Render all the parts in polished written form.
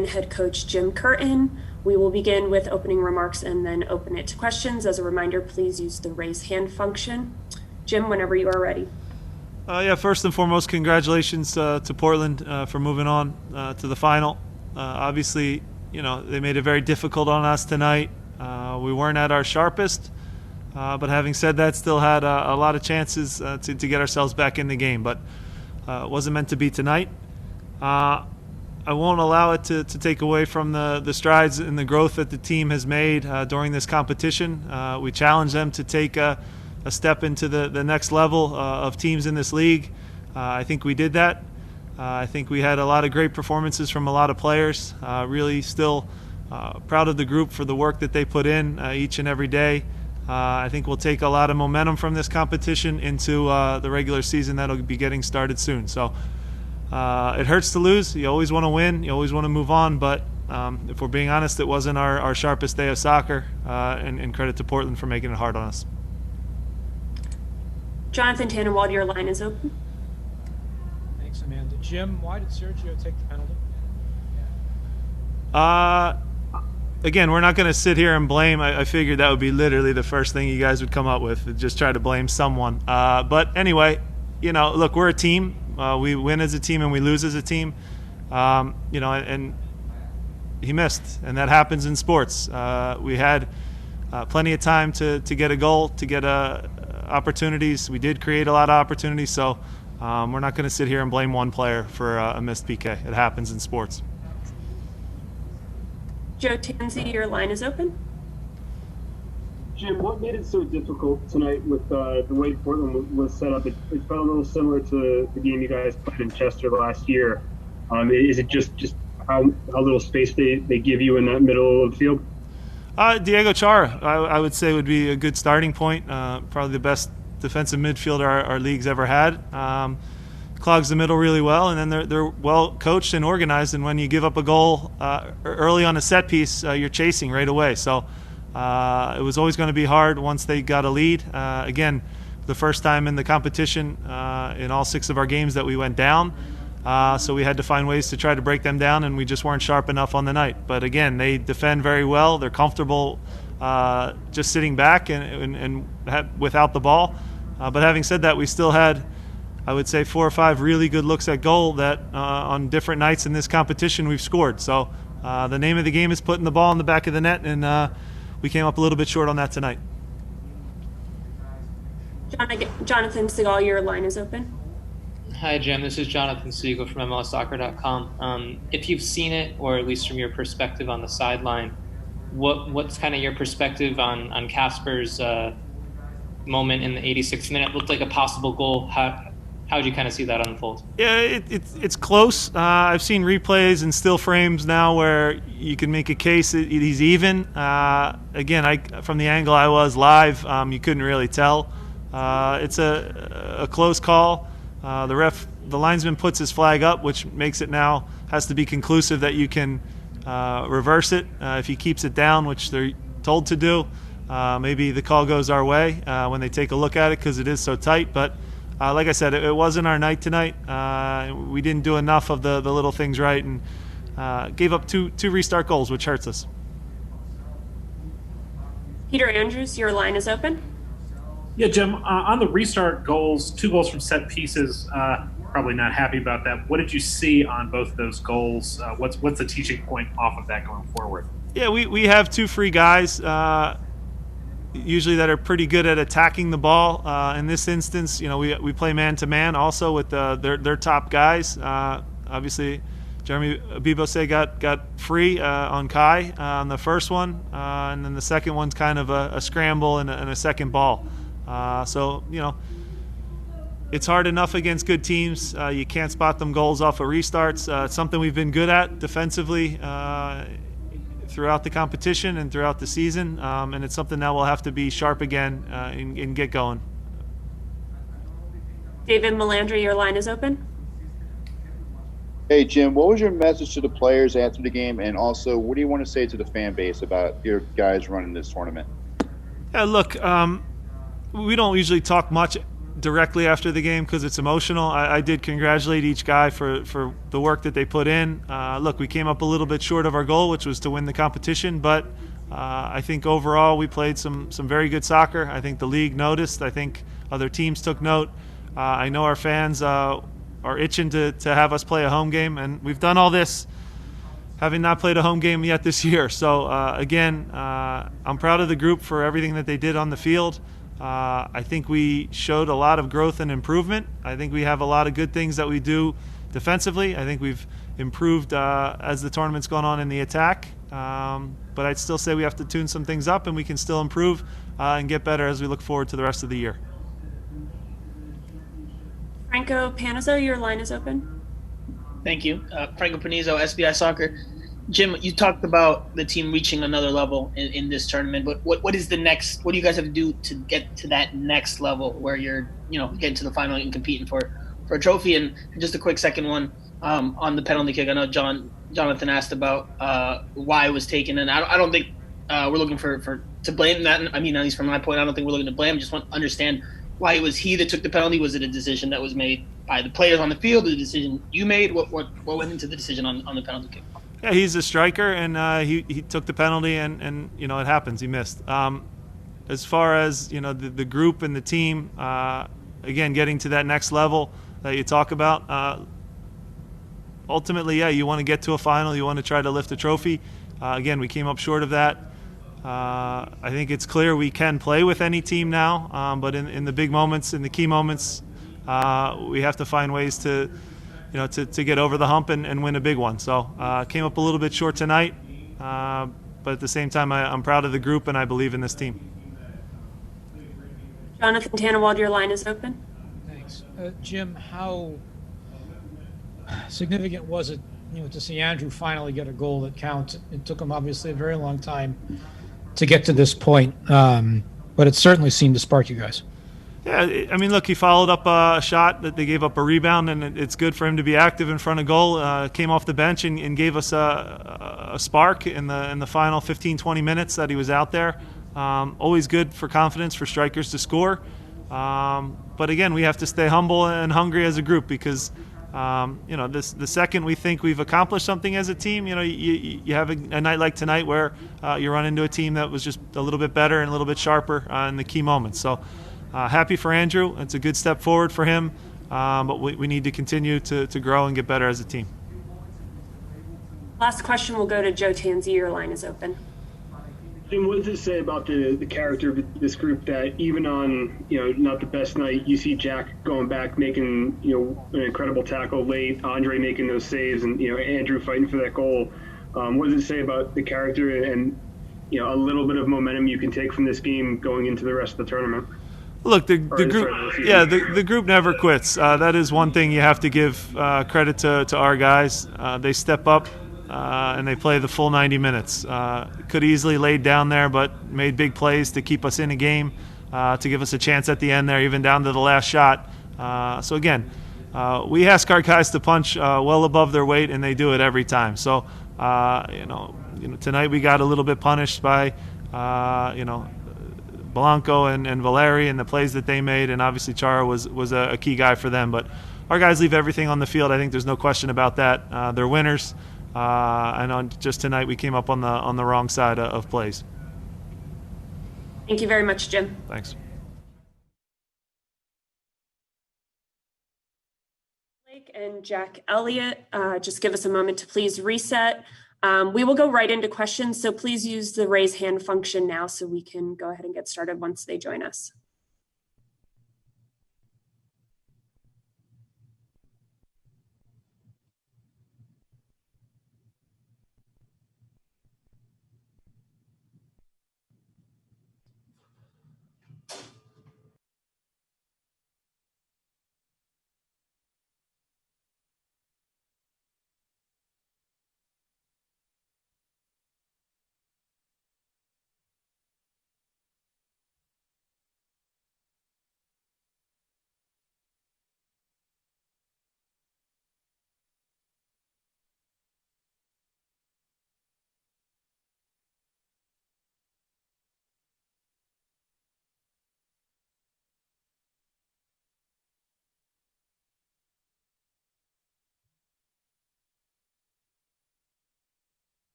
Oregonian head coach Jim Curtin. We will begin with opening remarks and then open it to questions. As a reminder, please use the raise hand function. Jim, whenever you are ready. First and foremost, congratulations to Portland for moving on to the final. Obviously, they made it very difficult on us tonight. We weren't at our sharpest, but having said that, still had a lot of chances to get ourselves back in the game. But it wasn't meant to be tonight. I won't allow it to take away from the strides and the growth that the team has made during this competition. We challenged them to take a step into the next level of teams in this league. I think we did that. I think we had a lot of great performances from a lot of players. Really still proud of the group for the work that they put in each and every day. I think we'll take a lot of momentum from this competition into the regular season that'll be getting started soon. So it hurts to lose. You always want to win. You always want to move on. But if we're being honest, it wasn't our sharpest day of soccer. And credit to Portland for making it hard on us. Jonathan Tannenwald, your line is open. Thanks, Amanda. Jim, why did Sergio take the penalty? Again, we're not going to sit here and blame. I figured that would be literally the first thing you guys would come up with, just try to blame someone. But anyway, look, we're a team. We win as a team and we lose as a team. And he missed, and that happens in sports. We had plenty of time to get a goal, to get opportunities. We did create a lot of opportunities, so we're not going to sit here and blame one player for a missed PK. It happens in sports. Joe Tansey, your line is open. Jim, what made it so difficult tonight with the way Portland was set up? It felt a little similar to the game you guys played in Chester last year. Is it just how little space they give you in that middle of the field? Diego Chara, I would say, would be a good starting point. Probably the best defensive midfielder our league's ever had. Clogs the middle really well, and then they're well coached and organized. And when you give up a goal early on a set piece, you're chasing right away. So it was always going to be hard once they got a lead. Again, the first time in the competition in all 6 of our games that we went down. So we had to find ways to try to break them down, and we just weren't sharp enough on the night. But again, they defend very well. They're comfortable just sitting back and without the ball. But having said that, we still had, I would say, 4 or 5 really good looks at goal that on different nights in this competition we've scored. So the name of the game is putting the ball in the back of the net, and we came up a little bit short on that tonight. Jonathan Segal, your line is open. Hi, Jim. This is Jonathan Siegel from MLSsoccer.com. If you've seen it, or at least from your perspective on the sideline, what's kind of your perspective on Casper's moment in the 86th minute? It looked like a possible goal. How would you kind of see that unfold? Yeah, it's close. I've seen replays and still frames now where you can make a case that he's even. Again, from the angle I was live, you couldn't really tell. It's a close call. The linesman puts his flag up, which makes it now has to be conclusive that you can reverse it. If he keeps it down, which they're told to do, maybe the call goes our way when they take a look at it because it is so tight. But like I said, it wasn't our night tonight. We didn't do enough of the little things right and gave up two restart goals, which hurts us. Peter Andrews, your line is open. Yeah, Jim, on the restart goals, 2 goals from set pieces, probably not happy about that. What did you see on both of those goals? What's the teaching point off of that going forward? Yeah, we have 2 free guys usually that are pretty good at attacking the ball. In this instance, we play man-to-man also with their top guys. Obviously, Jeremy Bibose got free on Kai on the first one, and then the second one's kind of a scramble and a second ball. So it's hard enough against good teams. You can't spot them goals off of restarts. It's something we've been good at defensively throughout the competition and throughout the season, and it's something that we'll have to be sharp again and get going. David Melandri, your line is open. Hey, Jim, what was your message to the players after the game, and also what do you want to say to the fan base about your guys running this tournament? Yeah, look, we don't usually talk much directly after the game because it's emotional. I did congratulate each guy for the work that they put in. Look, we came up a little bit short of our goal, which was to win the competition, but I think overall we played some very good soccer. I think the league noticed. I think other teams took note. I know our fans are itching to have us play a home game, and we've done all this having not played a home game yet this year. So again, I'm proud of the group for everything that they did on the field. I think we showed a lot of growth and improvement. I think we have a lot of good things that we do defensively. I think we've improved as the tournament's gone on in the attack. But I'd still say we have to tune some things up, and we can still improve and get better as we look forward to the rest of the year. Franco Panizzo, your line is open. Thank you. Franco Panizzo, SBI Soccer. Jim, you talked about the team reaching another level in this tournament, but what is the next? What do you guys have to do to get to that next level where you're, getting to the final and competing for a trophy? And just a quick second one on the penalty kick. I know Jonathan asked about why it was taken, and I don't think we're looking for to blame that. I mean, at least from my point, I don't think we're looking to blame. I just want to understand why it was he that took the penalty. Was it a decision that was made by the players on the field, or the decision you made? What went into the decision on the penalty kick? Yeah, he's a striker, and he took the penalty, and it happens. He missed. As far as the group and the team, again, getting to that next level that you talk about. Ultimately, yeah, you want to get to a final. You want to try to lift a trophy. Again, we came up short of that. I think it's clear we can play with any team now, but in the big moments, in the key moments, we have to find ways to get over the hump and win a big one. So came up a little bit short tonight, but at the same time, I'm proud of the group and I believe in this team. Jonathan Tannewald, your line is open. Thanks. Jim, how significant was it, to see Andrew finally get a goal that counts? It took him obviously a very long time to get to this point, but it certainly seemed to spark you guys. Yeah, I mean, look, he followed up a shot that they gave up a rebound, and it's good for him to be active in front of goal. Came off the bench and gave us a spark in the final 15, 20 minutes that he was out there. Always good for confidence for strikers to score. But again, we have to stay humble and hungry as a group because, the second we think we've accomplished something as a team, you have a night like tonight where you run into a team that was just a little bit better and a little bit sharper in the key moments. So happy for Andrew. It's a good step forward for him, but we need to continue to grow and get better as a team. Last question will go to Joe Tanzi. Your line is open. Jim, what does it say about the character of this group that even on not the best night, you see Jack going back making an incredible tackle late, Andre making those saves, and Andrew fighting for that goal? What does it say about the character and a little bit of momentum you can take from this game going into the rest of the tournament? Look, the group, the group never quits. That is one thing you have to give credit to our guys. They step up and they play the full 90 minutes. Could easily laid down there, but made big plays to keep us in a game, to give us a chance at the end there, even down to the last shot. So again, we ask our guys to punch well above their weight, and they do it every time. So tonight we got a little bit punished by Blanco and Valeri and the plays that they made, and obviously Chara was a key guy for them. But our guys leave everything on the field. I think there's no question about that. They're winners, and on just tonight we came up on the wrong side of plays. Thank you very much, Jim. Thanks. Blake and Jack Elliott, just give us a moment to please reset. We will go right into questions, so please use the raise hand function now so we can go ahead and get started once they join us.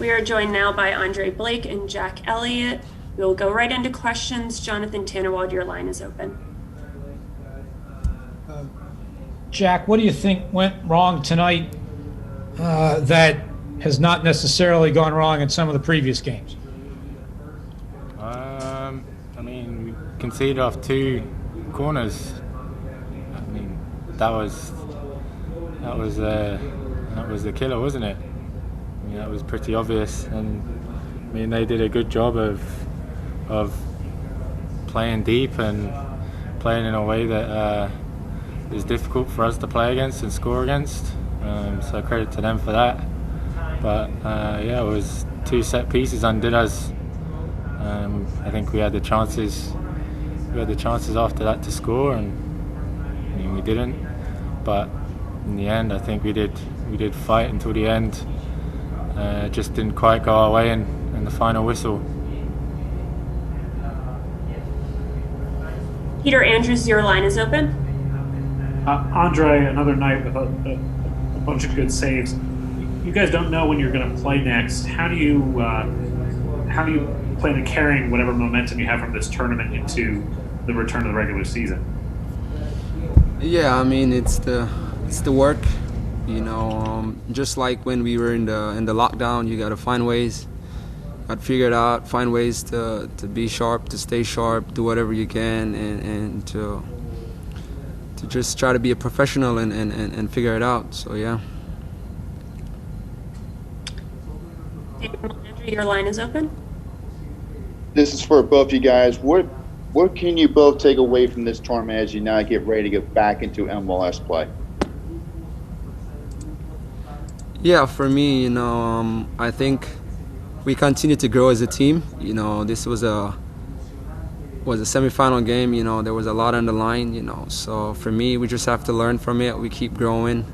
We are joined now by Andre Blake and Jack Elliott. We will go right into questions. Jonathan Tannerwald, your line is open. Jack, what do you think went wrong tonight that has not necessarily gone wrong in some of the previous games? We conceded off 2 corners. That was the killer, wasn't it? That was pretty obvious, and they did a good job of playing deep and playing in a way that is difficult for us to play against and score against. So credit to them for that. But it was 2 set pieces undid us. I think we had the chances. We had the chances after that to score, and we didn't. But in the end, I think we did fight until the end. Just didn't quite go our way in the final whistle. Peter Andrews, your line is open. Andre, another night with a bunch of good saves. You guys don't know when you're going to play next. How do you plan on carrying whatever momentum you have from this tournament into the return of the regular season? Yeah, it's the work. Just like when we were in the lockdown, you got to find ways. Got to figure it out, find ways to be sharp, to stay sharp, do whatever you can, and to just try to be a professional and figure it out. So yeah. Andrew, your line is open. This is for both you guys. What can you both take away from this tournament as you now get ready to get back into MLS play? Yeah, for me, I think we continue to grow as a team. This was a semifinal game. There was a lot on the line. So for me, we just have to learn from it. We keep growing,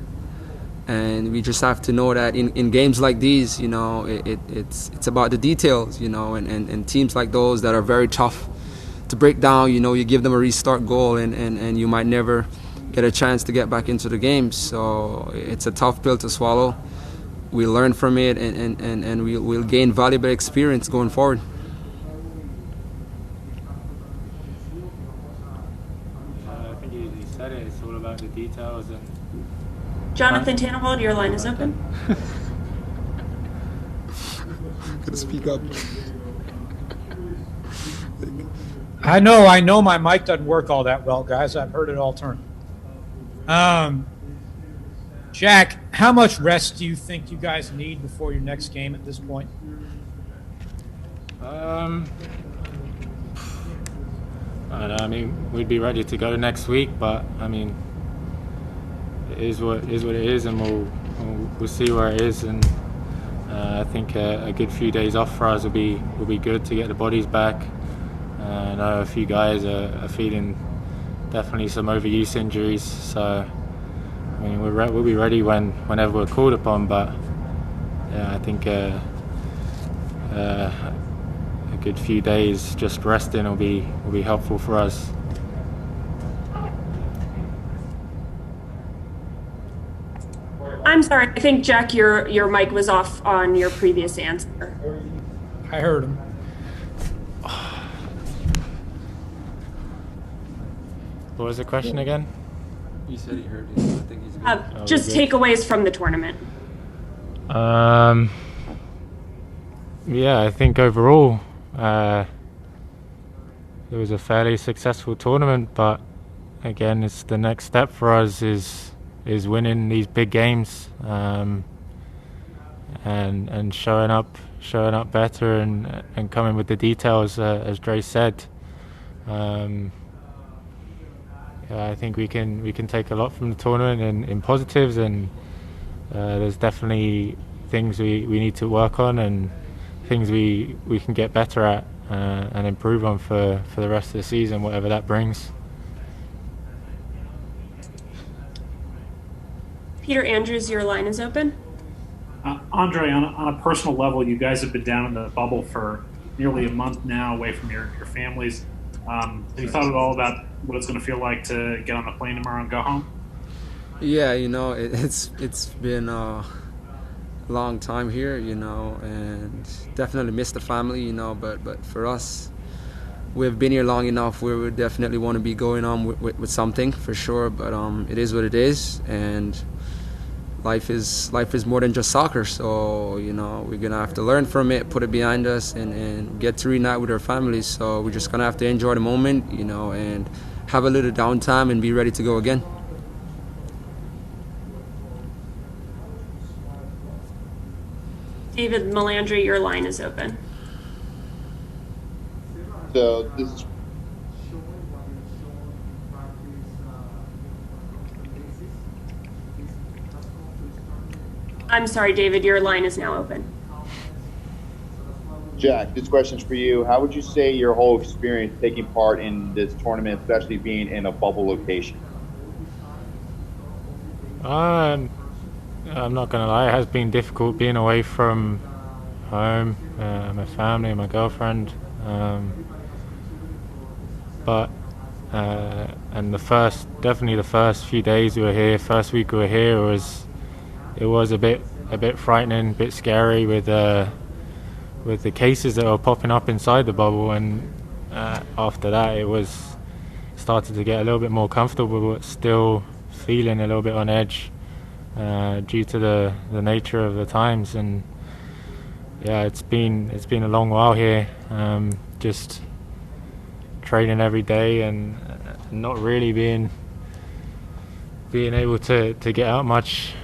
and we just have to know that in games like these, it's about the details. And teams like those that are very tough to break down. You give them a restart goal, and you might never get a chance to get back into the game. So it's a tough pill to swallow. We learn from it, and we'll gain valuable experience going forward. I think you said it. It's all about the details. And Jonathan Tannerwald, your line is open. Gotta speak up. I know my mic doesn't work all that well, guys. I've heard it all turn. Jack, how much rest do you think you guys need before your next game at this point? I don't know. We'd be ready to go next week, but it is what it is, and we'll see where it is. And I think a good few days off for us will be good to get the bodies back. I know a few guys are feeling definitely some overuse injuries, so we'll be ready whenever we're called upon. But yeah, I think a good few days just resting will be helpful for us. I'm sorry. I think, Jack, your mic was off on your previous answer. I heard him. What was the question again? You said he heard it. I think he's good. Just takeaways from the tournament. Yeah, I think overall it was a fairly successful tournament, but again, it's the next step for us is winning these big games, and showing up better and coming with the details, as Dre said. I think we can take a lot from the tournament in positives, and there's definitely things we need to work on and things we can get better at and improve on for the rest of the season, whatever that brings. Peter Andrews, your line is open. Andre, on a personal level, you guys have been down in the bubble for nearly a month now, away from your families. Have you thought at all about what it's going to feel like to get on the plane tomorrow and go home? Yeah, it's been long time here, and definitely miss the family, but for us, we've been here long enough where we definitely want to be going on with something for sure, but it is what it is, and life is more than just soccer, so we're gonna have to learn from it, put it behind us, and get to reunite with our families. So we're just gonna have to enjoy the moment, and have a little downtime and be ready to go again. David Melandri, your line is open. So this is I'm sorry, David, your line is now open. Jack, this question's for you. How would you say your whole experience taking part in this tournament, especially being in a bubble location? I'm not going to lie, it has been difficult being away from home, my family, my girlfriend. And definitely the first few days we were here, first week we were here, it was a bit frightening, a bit scary with the cases that were popping up inside the bubble, and after that it started to get a little bit more comfortable, but still feeling a little bit on edge due to the nature of the times. And yeah, it's been a long while here, just training every day and not really being able to get out much.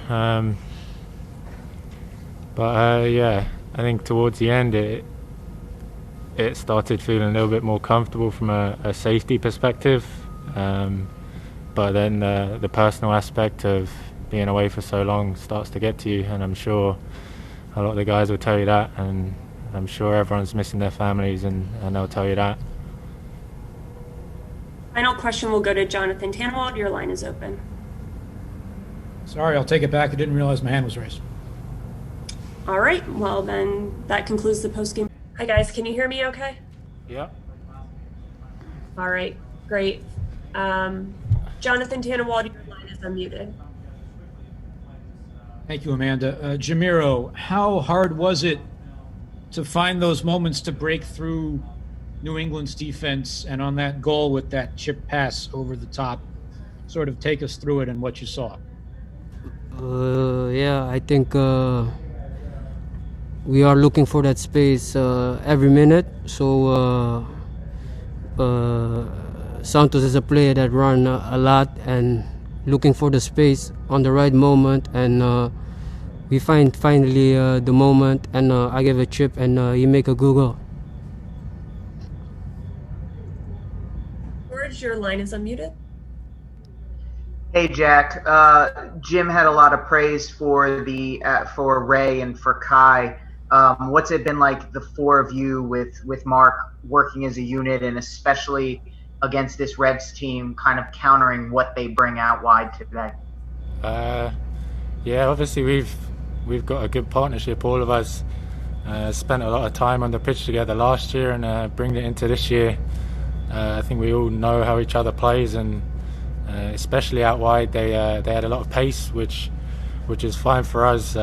Yeah, I think towards the end it started feeling a little bit more comfortable from a safety perspective, but then the personal aspect of being away for so long starts to get to you, and I'm sure a lot of the guys will tell you that, and I'm sure everyone's missing their families, and they'll tell you that. Final question will go to Jonathan Tannenwald. Your line is open. Sorry, I'll take it back. I didn't realize my hand was raised. All right, well then that concludes the post-game. Hi guys, can you hear me okay? Yeah. All right, great. Jonathan Tannenwald, your line is unmuted. Thank you, Amanda. Jamiro, how hard was it to find those moments to break through New England's defense, and on that goal with that chip pass over the top? Sort of take us through it and what you saw. Yeah, I think we are looking for that space every minute. So Santos is a player that run a lot and looking for the space on the right moment, and we find finally the moment, and I give a chip and he make a good goal. George, your line is unmuted. Hey Jack, Jim had a lot of praise for for Ray and for Kai. What's it been like, the four of you with Mark working as a unit, and especially against this Reds team, kind of countering what they bring out wide today? Yeah, obviously we've got a good partnership. All of us spent a lot of time on the pitch together last year, and bringing it into this year. I think we all know how each other plays, and especially out wide, they had a lot of pace, which is fine for us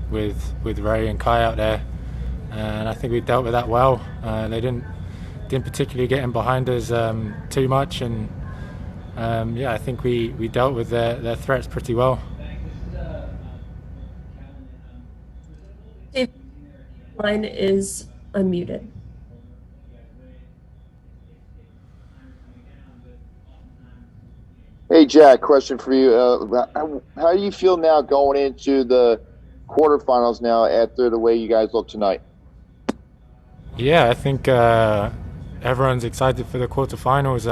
with Ray and Kai out there, and I think we dealt with that well. They didn't particularly get in behind us too much, and yeah, I think we dealt with their threats pretty well. David, line is unmuted. Hey, Jack, question for you. How do you feel now going into the quarterfinals now after the way you guys look tonight? Yeah, I think everyone's excited for the quarterfinals.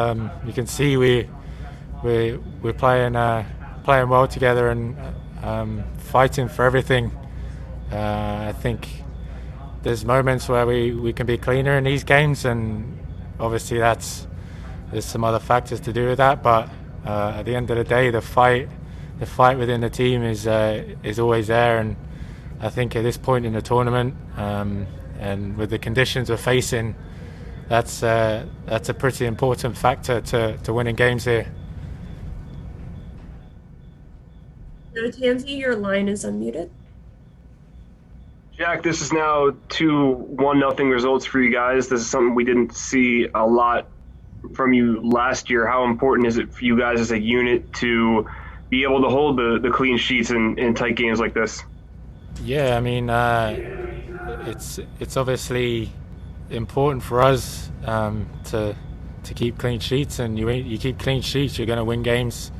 You can see we're playing well together and fighting for everything. I think there's moments where we can be cleaner in these games, and obviously there's some other factors to do with that, but at the end of the day, the fight within the team is always there, and I think at this point in the tournament, and with the conditions we're facing, that's a pretty important factor to winning games here. Tansy, your line is unmuted. Jack, this is now 2-1-0 results for you guys. This is something we didn't see a lot from you last year. How important is it for you guys as a unit to be able to hold the clean sheets in tight games like this? Yeah, I mean, it's obviously important for us to keep clean sheets, and you keep clean sheets, you're going to win games.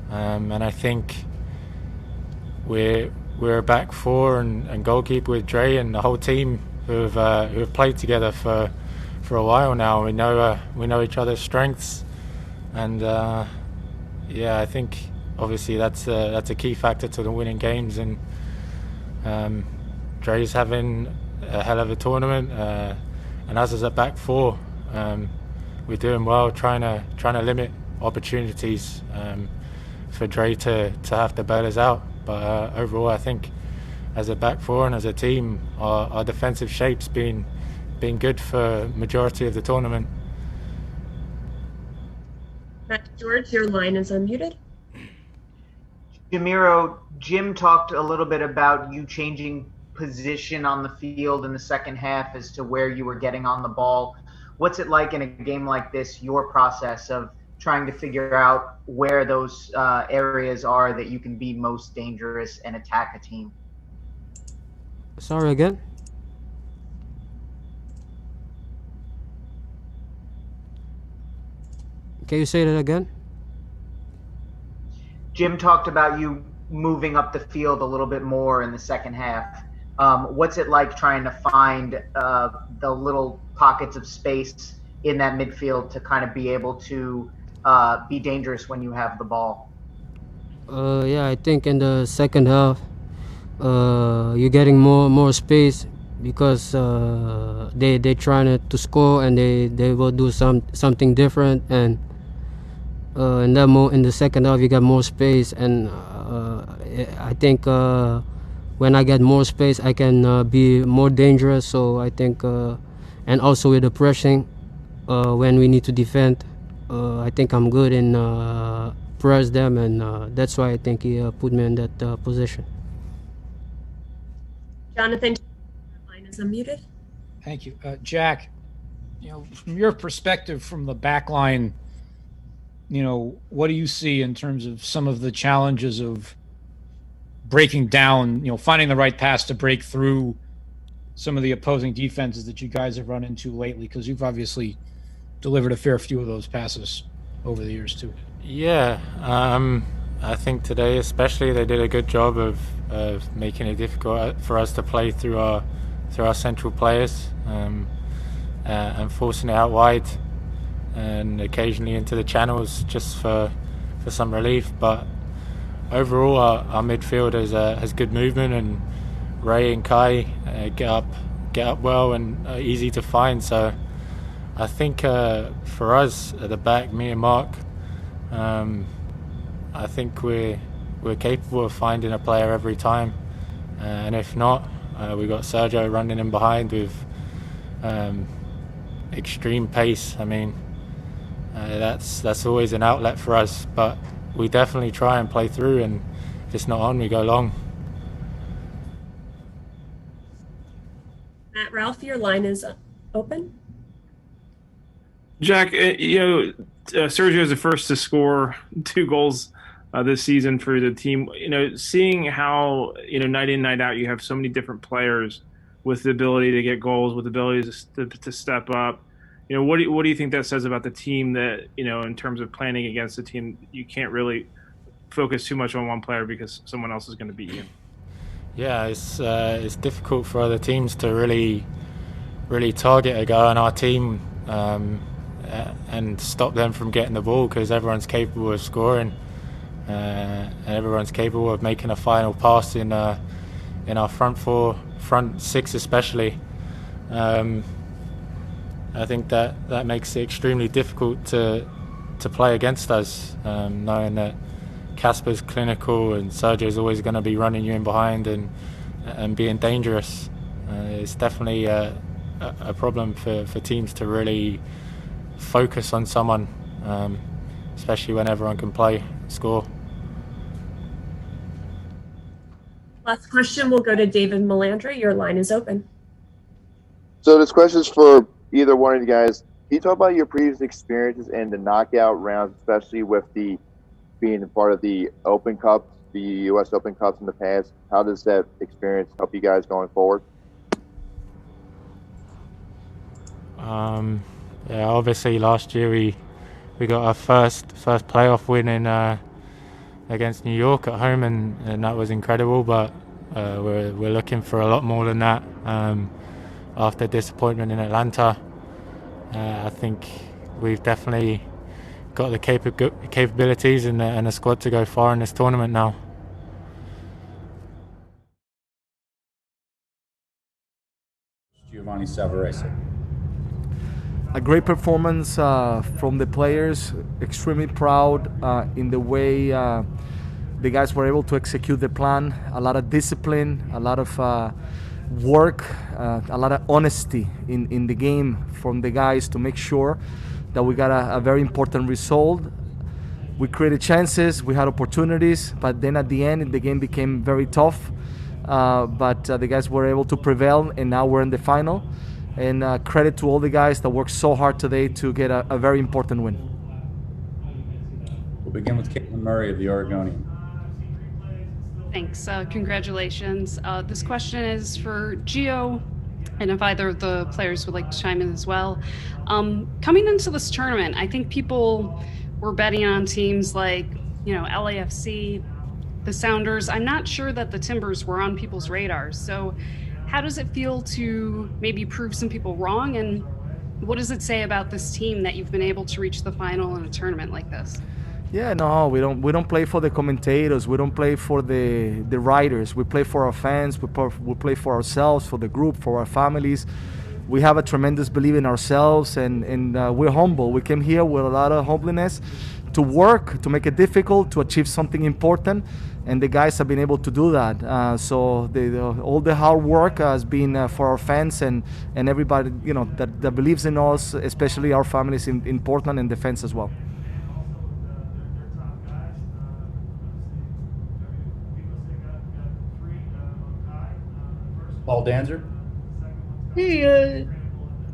And I think we're a back four and goalkeeper with Dre and the whole team who have played together for a while now. We know each other's strengths, and yeah, I think obviously that's a key factor to the winning games. And Dre's having a hell of a tournament, and us as a back four, we're doing well, trying to limit opportunities for Dre to have to bail us out. But overall, I think as a back four and as a team, our defensive shape's been good for majority of the tournament. Matt George, your line is unmuted. Jamiro, Jim talked a little bit about you changing position on the field in the second half as to where you were getting on the ball. What's it like in a game like this, your process of trying to figure out where those areas are that you can be most dangerous and attack a team? Sorry again? Can you say that again? Jim talked about you moving up the field a little bit more in the second half. What's it like trying to find the little pockets of space in that midfield to kind of be able to be dangerous when you have the ball? Yeah, I think in the second half, you're getting more space because they trying to score, and they will do something different. And in the second half, you got more space, and I think when I get more space, I can be more dangerous. So I think, and also with the pressing, when we need to defend, I think I'm good in press them, and that's why I think he put me in that position. Jonathan, your line is unmuted. Thank you. Jack, from your perspective from the back line, what do you see in terms of some of the challenges of breaking down, finding the right pass to break through some of the opposing defenses that you guys have run into lately? Because you've obviously delivered a fair few of those passes over the years too. Yeah, I think today especially they did a good job of making it difficult for us to play through our central players, and forcing it out wide and occasionally into the channels just for some relief. But overall, our midfield has good movement, and Ray and Kai get up well and are easy to find. So I think for us at the back, me and Mark, I think we're capable of finding a player every time, and if not, we've got Sergio running in behind with extreme pace. I mean, that's always an outlet for us, but we definitely try and play through, and if it's not on, we go long. Matt Ralph, your line is open. Jack, Sergio is the first to score 2 goals this season for the team. Seeing how night in, night out, you have so many different players with the ability to get goals, with the ability to step up. What do you think that says about the team, that in terms of planning against the team, you can't really focus too much on one player because someone else is going to beat you? Yeah, it's difficult for other teams to really target a guy on our team and stop them from getting the ball, because everyone's capable of scoring, and everyone's capable of making a final pass in our front six especially. I think that makes it extremely difficult to play against us, knowing that Casper's clinical and Sergio's always going to be running you in behind and being dangerous. It's definitely a problem for teams to really focus on someone, especially when everyone can score. Last question will go to David Melandri. Your line is open. So this question is for either one of you guys. Can you talk about your previous experiences in the knockout rounds, especially with the being a part of the Open Cups, the U.S. Open Cups in the past? How does that experience help you guys going forward? Yeah, obviously last year we got our first playoff win in against New York at home, and that was incredible. But we're looking for a lot more than that. After disappointment in Atlanta, I think we've definitely got the capabilities and a squad to go far in this tournament now. Giovanni Savarese. A great performance from the players. Extremely proud in the way the guys were able to execute the plan. A lot of discipline, a lot of work, a lot of honesty in the game from the guys to make sure that we got a very important result. We created chances, we had opportunities, but then at the end the game became very tough. But the guys were able to prevail, and now we're in the final. And credit to all the guys that worked so hard today to get a very important win. We'll begin with Caitlin Murray of the Oregonian. Thanks. Congratulations. This question is for Gio, and if either of the players would like to chime in as well. Coming into this tournament, I think people were betting on teams like, LAFC, the Sounders. I'm not sure that the Timbers were on people's radars. So how does it feel to maybe prove some people wrong? And what does it say about this team that you've been able to reach the final in a tournament like this? Yeah, no, we don't play for the commentators. We don't play for the writers. We play for our fans. We play for ourselves, for the group, for our families. We have a tremendous belief in ourselves, and we're humble. We came here with a lot of humbleness to work, to make it difficult, to achieve something important, and the guys have been able to do that. So all the hard work has been for our fans and everybody, that believes in us, especially our families in Portland and the fans as well. Paul Danzer. Hey,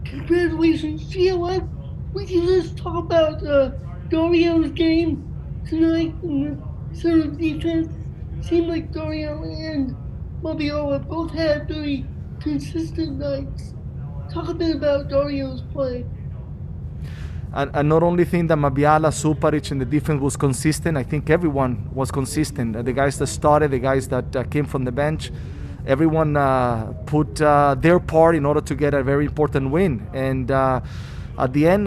congratulations, Gio. We can just talk about Dario's game tonight and the sort of defense. Seemed like Dario and Mabiola both had very consistent nights. Talk a bit about Dario's play. I not only think that Mabiala, Suparic, and the defense was consistent. I think everyone was consistent. The guys that started, the guys that came from the bench, everyone put their part in order to get a very important win. And at the end,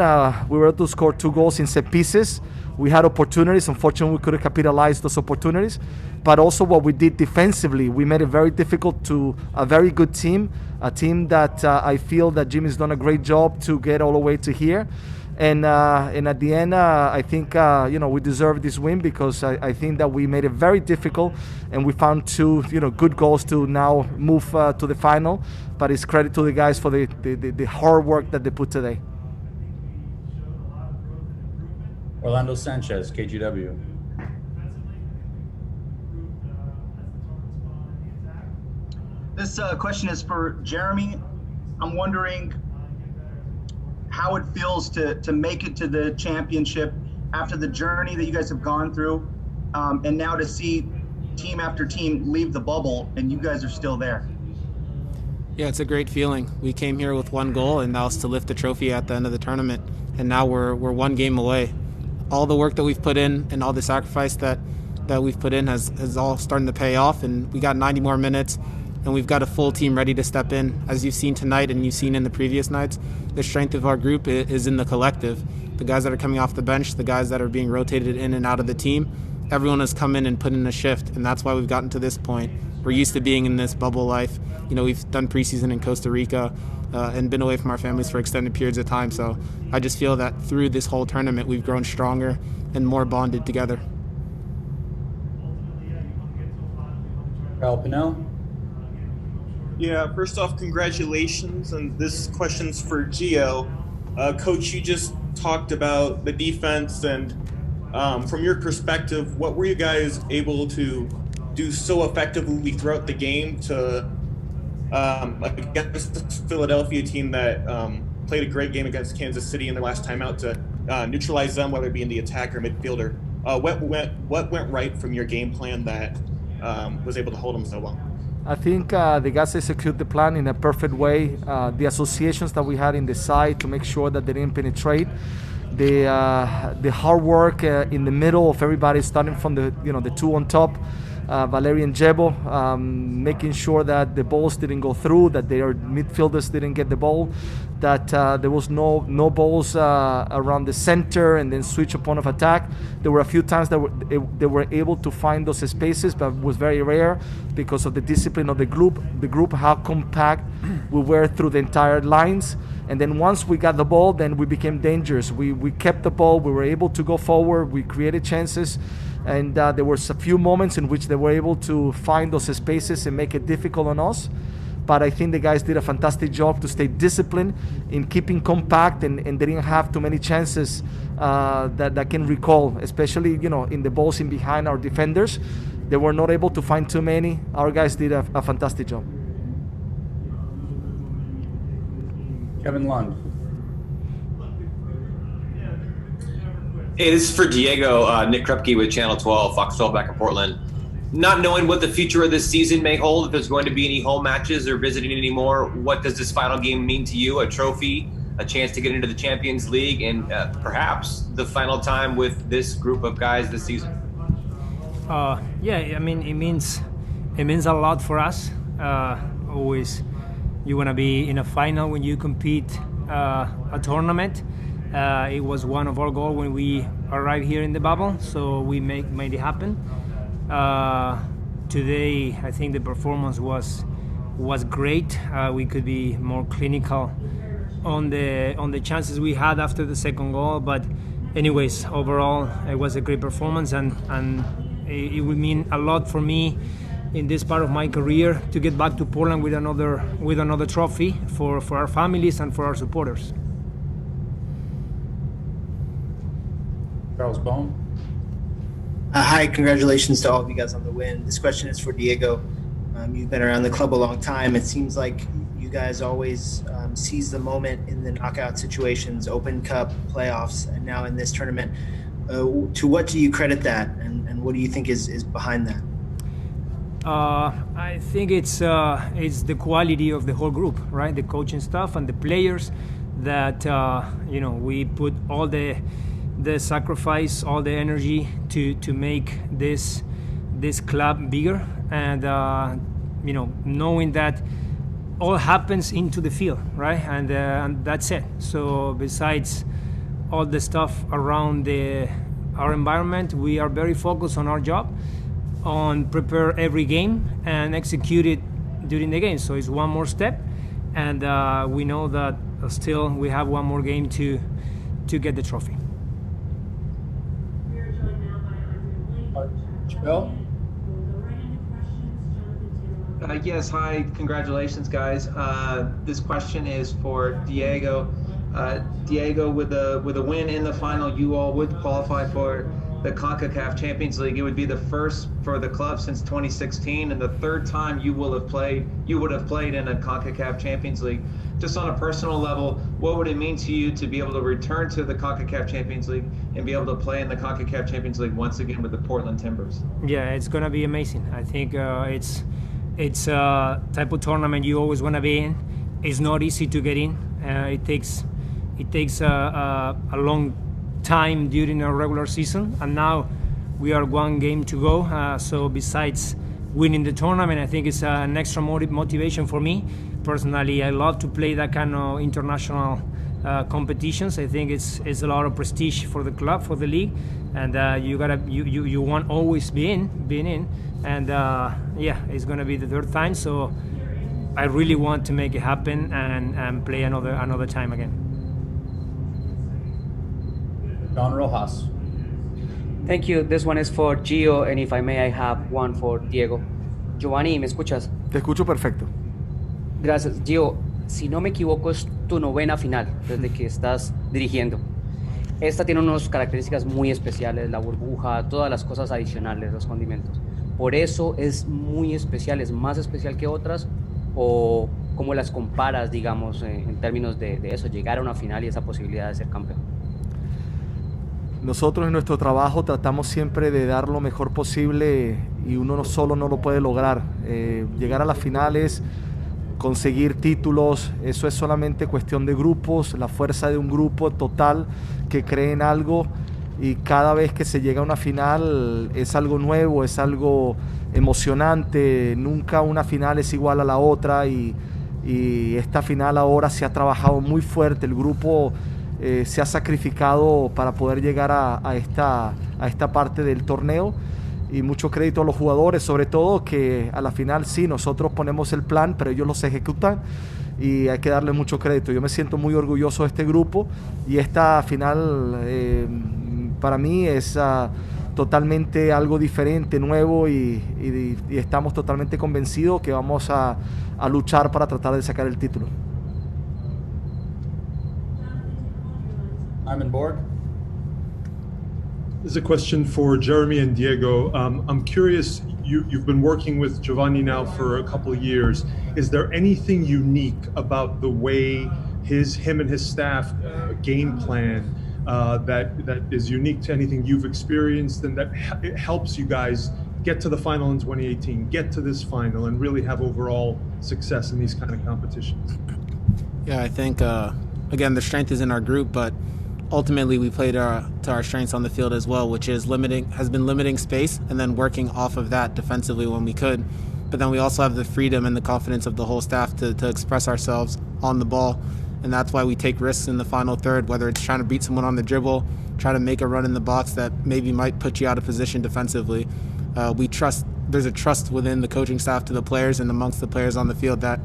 we were able to score 2 goals in set pieces. We had opportunities. Unfortunately, we couldn't capitalize those opportunities. But also what we did defensively, we made it very difficult to a very good team, a team that I feel that Jimmy's done a great job to get all the way to here. And at the end, I think we deserve this win because I think that we made it very difficult, and we found 2 good goals to now move to the final. But it's credit to the guys for the hard work that they put today. Orlando Sanchez, KGW. This question is for Jeremy. I'm wondering how it feels to make it to the championship after the journey that you guys have gone through, and now to see team after team leave the bubble and you guys are still there. Yeah, it's a great feeling. We came here with 1 goal, and that was to lift the trophy at the end of the tournament, and now we're 1 game away. All the work that we've put in and all the sacrifice that we've put in has all starting to pay off, and we got 90 more minutes, and we've got a full team ready to step in. As you've seen tonight and you've seen in the previous nights, the strength of our group is in the collective. The guys that are coming off the bench, the guys that are being rotated in and out of the team, everyone has come in and put in a shift, and that's why we've gotten to this point. We're used to being in this bubble life. We've done preseason in Costa Rica and been away from our families for extended periods of time. So I just feel that through this whole tournament, we've grown stronger and more bonded together. Kyle Pinnell. Yeah, first off, congratulations. And this question's for Gio. Coach, you just talked about the defense, and from your perspective, what were you guys able to do so effectively throughout the game to against the Philadelphia team that played a great game against Kansas City in their last timeout to neutralize them, whether it be in the attack or midfielder. What went right from your game plan that was able to hold them so well? I think the guys execute the plan in a perfect way. The associations that we had in the side to make sure that they didn't penetrate. The hard work in the middle of everybody, starting from the two on top, Valeri and Jebo, making sure that the balls didn't go through, that their midfielders didn't get the ball, that there was no balls around the center and then switch upon of attack. There were a few times that they were able to find those spaces, but it was very rare because of the discipline of the group, how compact we were through the entire lines. And then once we got the ball, then we became dangerous. We kept the ball, we were able to go forward, we created chances. And there was a few moments in which they were able to find those spaces and make it difficult on us. But I think the guys did a fantastic job to stay disciplined in keeping compact, and they didn't have too many chances that I can recall, especially in the balls in behind our defenders. They were not able to find too many. Our guys did a fantastic job. Kevin Lund. Hey, this is for Diego. Nick Krupke with Channel 12, Fox 12 back in Portland. Not knowing what the future of this season may hold, if there's going to be any home matches or visiting anymore, what does this final game mean to you? A trophy, a chance to get into the Champions League, and perhaps the final time with this group of guys this season? Yeah, I mean, it means a lot for us. Always, you want to be in a final when you compete a tournament. It was one of our goals when we arrived here in the bubble, so we made it happen. Today, I think the performance was great. We could be more clinical on the chances we had after the second goal, but anyways, overall, it was a great performance, and it would mean a lot for me in this part of my career to get back to Portland with another trophy for our families and for our supporters. Charles Bone. Hi, congratulations to all of you guys on the win. This question is for Diego. You've been around the club a long time. It seems like you guys always seize the moment in the knockout situations, Open Cup, playoffs, and now in this tournament. To what do you credit that, and what do you think is behind that? I think it's the quality of the whole group, right? The coaching staff and the players that we put all the sacrifice, all the energy to make this club bigger, and knowing that all happens into the field, right? And that's it. So besides all the stuff around our environment, we are very focused on our job, on prepare every game and execute it during the game. So it's one more step, and we know that still we have one more game to get the trophy. Bill? Yes, hi, congratulations, guys. This question is for Diego. Diego, with a win in the final, you all would qualify for the Concacaf Champions League. It would be the first for the club since 2016, and the third time you would have played in a Concacaf Champions League. Just on a personal level, what would it mean to you to be able to return to the Concacaf Champions League and be able to play in the Concacaf Champions League once again with the Portland Timbers? Yeah, it's gonna be amazing. I think it's a type of tournament you always want to be in. It's not easy to get in. It takes a long time during a regular season, and now we are one game to go. So besides winning the tournament, I think it's an extra motivation for me. Personally, I love to play that kind of international competitions. I think it's a lot of prestige for the club, for the league, and you want always being in. And yeah, it's gonna be the third time, so I really want to make it happen and play another time again. John Rojas. Thank you. This one is for Gio, and if I may, I have one for Diego. Giovanni, ¿me escuchas? Te escucho perfecto. Gracias. Gio, si no me equivoco, es tu novena final desde que estás dirigiendo. Esta tiene unas características muy especiales, la burbuja, todas las cosas adicionales, los condimentos. ¿Por eso es muy especial, es más especial que otras? ¿O cómo las comparas, digamos, en términos de eso, llegar a una final y esa posibilidad de ser campeón? Nosotros en nuestro trabajo tratamos siempre de dar lo mejor posible y uno no solo no lo puede lograr. Llegar a las finales, conseguir títulos, eso es solamente cuestión de grupos, la fuerza de un grupo total que cree en algo, y cada vez que se llega a una final es algo nuevo, es algo emocionante, nunca una final es igual a la otra, y esta final ahora se ha trabajado muy fuerte, el grupo se ha sacrificado para poder llegar a esta parte del torneo, y mucho crédito a los jugadores, sobre todo que a la final sí, nosotros ponemos el plan, pero ellos los ejecutan y hay que darle mucho crédito. Yo me siento muy orgulloso de este grupo, y esta final para mí es totalmente algo diferente, nuevo, y estamos totalmente convencidos que vamos a luchar para tratar de sacar el título. Armin Borg. This is a question for Jeremy and Diego. I'm curious, you've been working with Giovanni now for a couple of years. Is there anything unique about the way him and his staff game plan that is unique to anything you've experienced, and that it helps you guys get to the final in 2018, get to this final, and really have overall success in these kind of competitions? Yeah, I think, again, the strength is in our group, but ultimately we played to our strengths on the field as well, which is has been limiting space and then working off of that defensively when we could. But then we also have the freedom and the confidence of the whole staff to express ourselves on the ball. And that's why we take risks in the final third, whether it's trying to beat someone on the dribble, try to make a run in the box that maybe might put you out of position defensively. There's a trust within the coaching staff to the players and amongst the players on the field that,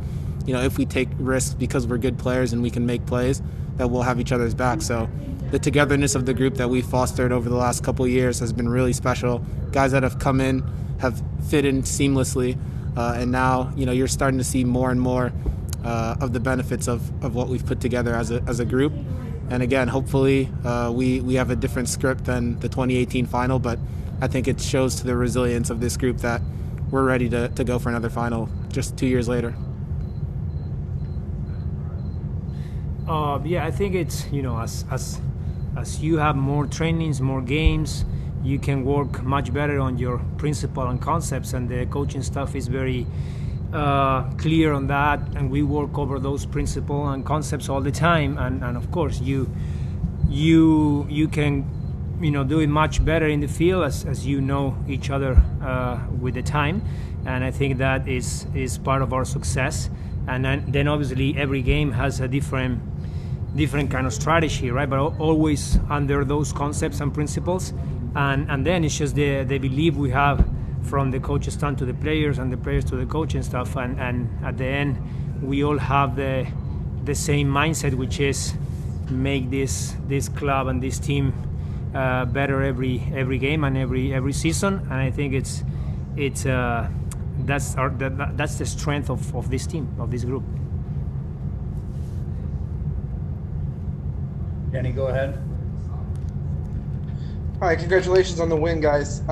if we take risks because we're good players and we can make plays, that we'll have each other's back. So the togetherness of the group that we fostered over the last couple of years has been really special. Guys that have come in have fit in seamlessly, and now you're starting to see more and more of the benefits of what we've put together as a group. And again, hopefully we have a different script than the 2018 final, but I think it shows to the resilience of this group that we're ready to go for another final just 2 years later. Yeah, I think it's, as you have more trainings, more games, you can work much better on your principle and concepts, and the coaching staff is very clear on that, and we work over those principles and concepts all the time, and of course you can do it much better in the field as you know each other with the time, and I think that is part of our success. And then obviously every game has a different kind of strategy, right? But always under those concepts and principles, and then it's just the belief we have from the coaching staff to the players and the players to the coaching staff, and at the end we all have the same mindset, which is make this club and this team better every game and every season. And I think that's the strength of this team, of this group. Kenny, go ahead. Hi, congratulations on the win, guys.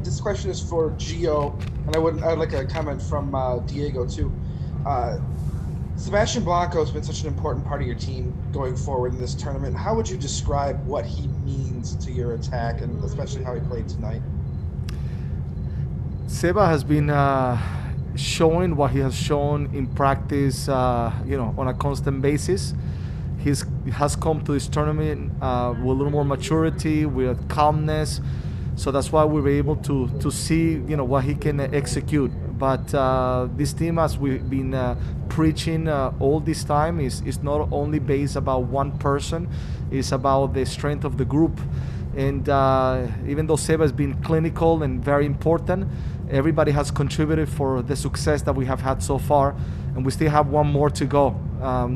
This question is for Gio, and I'd like a comment from Diego too. Sebastian Blanco has been such an important part of your team going forward in this tournament. How would you describe what he means to your attack, and especially how he played tonight? Seba has been showing what he has shown in practice, on a constant basis. He has come to this tournament with a little more maturity, with calmness. So that's why we were able to see, what he can execute. But this team, as we've been preaching all this time, is not only based about one person. It's about the strength of the group. And even though Seba has been clinical and very important, everybody has contributed for the success that we have had so far, and we still have one more to go.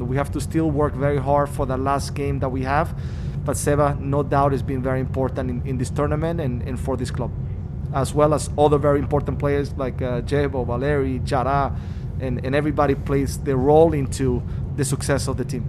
We have to still work very hard for the last game that we have, but Seba, no doubt, has been very important in this tournament and for this club, as well as other very important players like Jebo, Valeri, Jara, and everybody plays their role into the success of the team.